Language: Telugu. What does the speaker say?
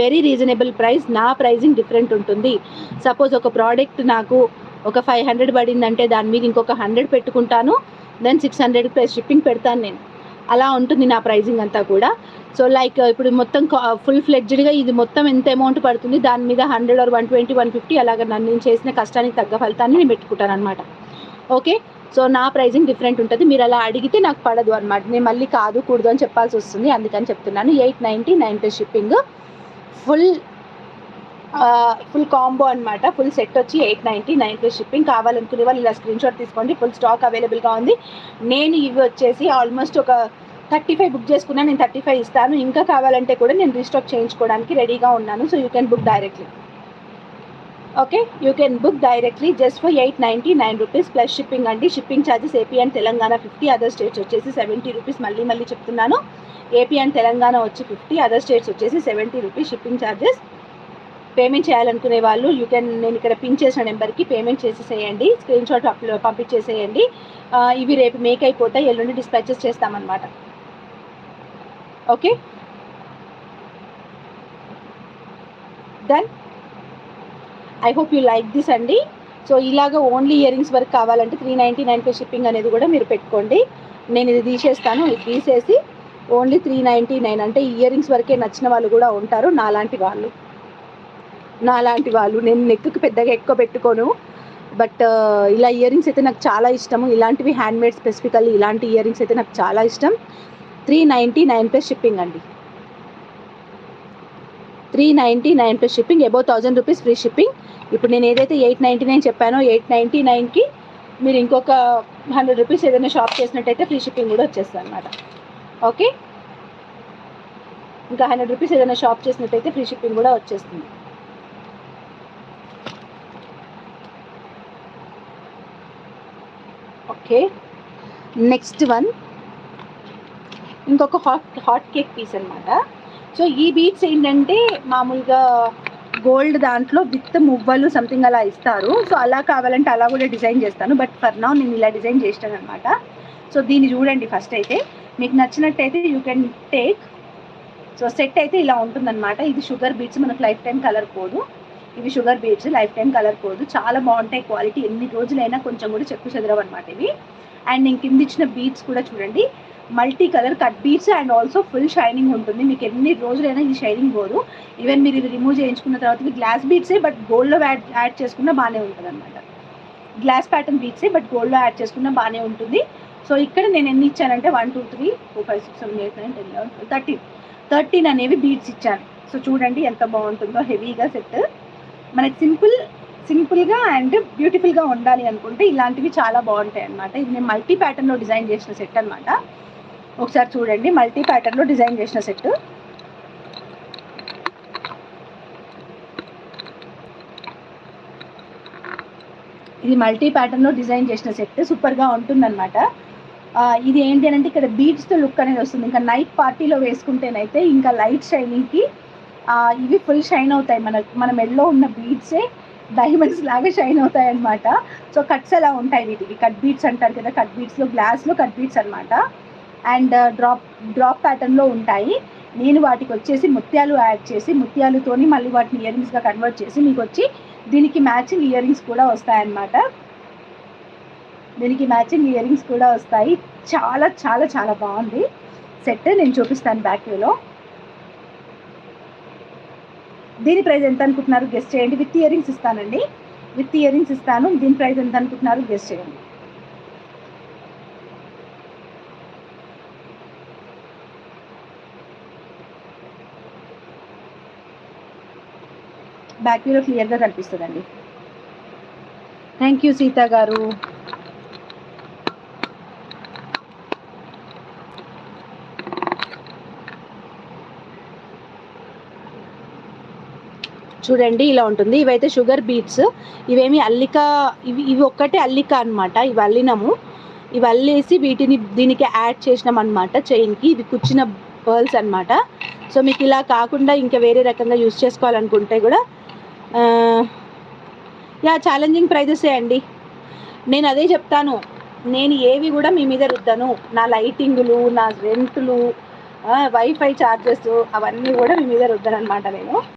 Very reasonable price. నా ప్రైజింగ్ డిఫరెంట్ ఉంటుంది. సపోజ్ ఒక ప్రోడక్ట్ నాకు ఒక 500 పడిందంటే దాని మీద ఇంకొక 100 పెట్టుకుంటాను, దెన్ 600 ప్లస్ షిప్పింగ్ పెడతాను నేను. అలా ఉంటుంది నా ప్రైజింగ్ అంతా కూడా. సో లైక్ ఇప్పుడు మొత్తం ఫుల్ ఫ్లెడ్జ్డ్గా ఇది మొత్తం ఎంత అమౌంట్ పడుతుంది, దాని మీద 100 ఆర్ 120 150 అలాగ నేను చేసిన కష్టానికి తగ్గ ఫలితాన్ని నేను పెట్టుకుంటాను అనమాట. ఓకే, సో నా ప్రైజింగ్ డిఫరెంట్ ఉంటుంది. మీరు అలా అడిగితే నాకు పడదు అనమాట. నేను మళ్ళీ కాదు కూడదు అని చెప్పాల్సి వస్తుంది, అందుకని చెప్తున్నాను. 899 ప్లస్ షిప్పింగ్, ఫుల్ కాంబో అనమాట. ఫుల్ సెట్ వచ్చి 899 ప్లస్ షిప్పింగ్. కావాలనుకునే వాళ్ళు ఇలా స్క్రీన్ షాట్ తీసుకోండి. ఫుల్ స్టాక్ అవైలబుల్గా ఉంది. నేను ఇవి వచ్చేసి ఆల్మోస్ట్ ఒక 35 బుక్ చేసుకున్నాను. నేను 35 ఇస్తాను. ఇంకా కావాలంటే కూడా నేను రీస్టాక్ చేయించుకోవడానికి రెడీగా ఉన్నాను. So you can book directly. Okay, you can book directly just for 899 rupees plus shipping అండి. Shipping charges AP and Telangana 50, other states వచ్చేసి 70 రూపీస్. మళ్ళీ చెప్తున్నాను, ఏపీ అండ్ తెలంగాణ వచ్చి 50, అదర్ స్టేట్స్ వచ్చేసి 70 రూపీస్ షిప్పింగ్ ఛార్జెస్. పేమెంట్ చేయాలనుకునే వాళ్ళు నేను ఇక్కడ పిన్ చేసిన నెంబర్కి పేమెంట్ చేసేసేయండి, స్క్రీన్ షాట్ పంపించేసేయండి. ఇవి రేపు మేక్ అయిపోతాయి, ఎల్లుండి డిస్పాచెస్ చేస్తామన్నమాట. Okay, then I hope you like this అండి. సో ఇలాగ ఓన్లీ ఇయర్ రింగ్స్ వరకు కావాలంటే 399 పే షిప్పింగ్ అనేది కూడా మీరు పెట్టుకోండి. నేను ఇది తీసేస్తాను. ఇది తీసేసి ఓన్లీ 399 అంటే ఇయర్ రింగ్స్ వరకే నచ్చిన వాళ్ళు కూడా ఉంటారు, నాలాంటి వాళ్ళు. నేను నెక్కి పెద్దగా ఎక్కువ పెట్టుకోను, బట్ ఇలా ఇయర్ రింగ్స్ అయితే నాకు చాలా ఇష్టము. ఇలాంటివి హ్యాండ్మేడ్ స్పెసిఫికల్లీ ఇలాంటి ఇయర్ రింగ్స్ అయితే నాకు చాలా ఇష్టం. 399 ప్లస్ షిప్పింగ్ అండి. 399 plus shipping, above 1000 rupees free shipping. ఇప్పుడు నేను ఏదైతే 899 చెప్పానో 899కి మీరు ఇంకొక 100 రూపీస్ ఏదైనా షాప్ చేసినట్టయితే ఫ్రీ షిప్పింగ్ కూడా వచ్చేస్తుంది అనమాట. ఓకే, ఇంకా 100 రూపీస్ ఏదైనా షాప్ చేసినట్టయితే ఫ్రీ షిప్పింగ్ కూడా వచ్చేస్తుంది. ఓకే, నెక్స్ట్ వన్ ఇంకొక హాట్ కేక్ పీస్ అనమాట. సో ఈ బీడ్స్ ఏంటంటే మామూలుగా గోల్డ్ దాంట్లో విత్ మువ్వలు సంథింగ్ అలా ఇస్తారు. సో అలా కావాలంటే అలా కూడా డిజైన్ చేస్తాను, బట్ ఫర్ నౌ నేను ఇలా డిజైన్ చేస్తాను అనమాట. సో దీన్ని చూడండి ఫస్ట్ అయితే, మీకు నచ్చినట్టయితే you can take. So set అయితే ఇలా ఉంటుందన్నమాట. ఇది షుగర్ బీడ్స్, మనకు లైఫ్ టైం కలర్ పోదు. ఇవి sugar beads, life time colour పోదు. చాలా బాగుంటాయి క్వాలిటీ, ఎన్ని రోజులైనా కొంచెం కూడా చెక్కు చెదరవు అనమాట ఇవి. అండ్ నేను కింద ఇచ్చిన బీడ్స్ కూడా చూడండి, multi colour cut beads and also full shining ఉంటుంది. మీకు ఎన్ని రోజులైనా ఇది షైనింగ్ పోదు. ఈవెన్ మీరు ఇది రిమూవ్ చేయించుకున్న తర్వాత ఇవి గ్లాస్ బీడ్సే, బట్ గోల్డ్లో యాడ్ చేసుకున్నా బాగానే ఉంటుంది అనమాట. గ్లాస్ ప్యాటర్న్ బీడ్సే, బట్ గోల్డ్లో యాడ్ చేసుకున్నా బాగానే ఉంటుంది. సో ఇక్కడ నేను ఎన్ని ఇచ్చానంటే 1 2 3 4 5 6 7 8 9 10 11 13 అనేవి బీడ్స్ ఇచ్చాను. సో చూడండి ఎంత బాగుంటుందో, హెవీగా సెట్. మనకి సింపుల్గా అండ్ బ్యూటిఫుల్గా ఉండాలి అనుకుంటే ఇలాంటివి చాలా బాగుంటాయి అన్నమాట. ఇది నేను మల్టీ ప్యాటర్న్లో డిజైన్ చేసిన సెట్ అనమాట. ఒకసారి చూడండి, మల్టీ ప్యాటర్న్లో డిజైన్ చేసిన సెట్. ఇది మల్టీ ప్యాటర్న్లో డిజైన్ చేసిన సెట్, సూపర్గా ఉంటుందన్నమాట. ఇది ఏంటి అంటే ఇక్కడ బీడ్స్తో లుక్ అనేది వస్తుంది. ఇంకా నైట్ పార్టీలో వేసుకుంటేనైతే ఇంకా లైట్ షైనింగ్కి ఇవి ఫుల్ షైన్ అవుతాయి. మన మెడలో ఉన్న బీడ్సే డైమండ్స్ లాగా షైన్ అవుతాయి అన్నమాట. సో కట్స్ అలా ఉంటాయి వీటికి, కట్ బీడ్స్ అంటారు కదా, కట్ బీడ్స్లో గ్లాస్లో కట్ బీడ్స్ అనమాట. అండ్ డ్రాప్ ప్యాటర్న్లో ఉంటాయి. నేను వాటికి వచ్చేసి ముత్యాలు యాడ్ చేసి, ముత్యాలతోని మళ్ళీ వాటిని ఇయర్ రింగ్స్గా కన్వర్ట్ చేసి మీకు వచ్చి దీనికి మ్యాచింగ్ ఇయర్ రింగ్స్ కూడా వస్తాయన్నమాట. చాలా చాలా చాలా బాగుంది సెట్. నేను చూపిస్తాను బ్యాక్ వేలో. దీని ప్రైస్ ఎంత అనుకుంటున్నారు గెస్ట్ చేయండి. విత్ ఇయర్ రింగ్స్ ఇస్తానండి, విత్ ఇయర్ రింగ్స్ ఇస్తాను. దీని ప్రైస్ ఎంత అనుకుంటున్నారు గెస్ట్ చేయండి. బ్యాక్ వ్యూలో క్లియర్గా కనిపిస్తుందండి. థ్యాంక్ యూ సీత గారు. చూడండి ఇలా ఉంటుంది. ఇవైతే షుగర్ బీడ్స్, ఇవేమి అల్లిక, ఇవి ఒక్కటే అల్లిక అనమాట. ఇవి అల్లినాము, ఇవి అల్లేసి వీటిని దీనికి యాడ్ చేసినాం అనమాట చైన్కి. ఇవి కూర్చిన పర్ల్స్ అనమాట. సో మీకు ఇలా కాకుండా ఇంకా వేరే రకంగా యూస్ చేసుకోవాలనుకుంటే కూడా ఛాలెంజింగ్ ప్రైజెసే అండి. నేను అదే చెప్తాను, నేను ఏవి కూడా మీ మీద రుద్దను. నా లైటింగులు, నా రెంట్లు, వైఫై చార్జెస్ అవన్నీ కూడా మీ మీద రుద్దనమాట నేను.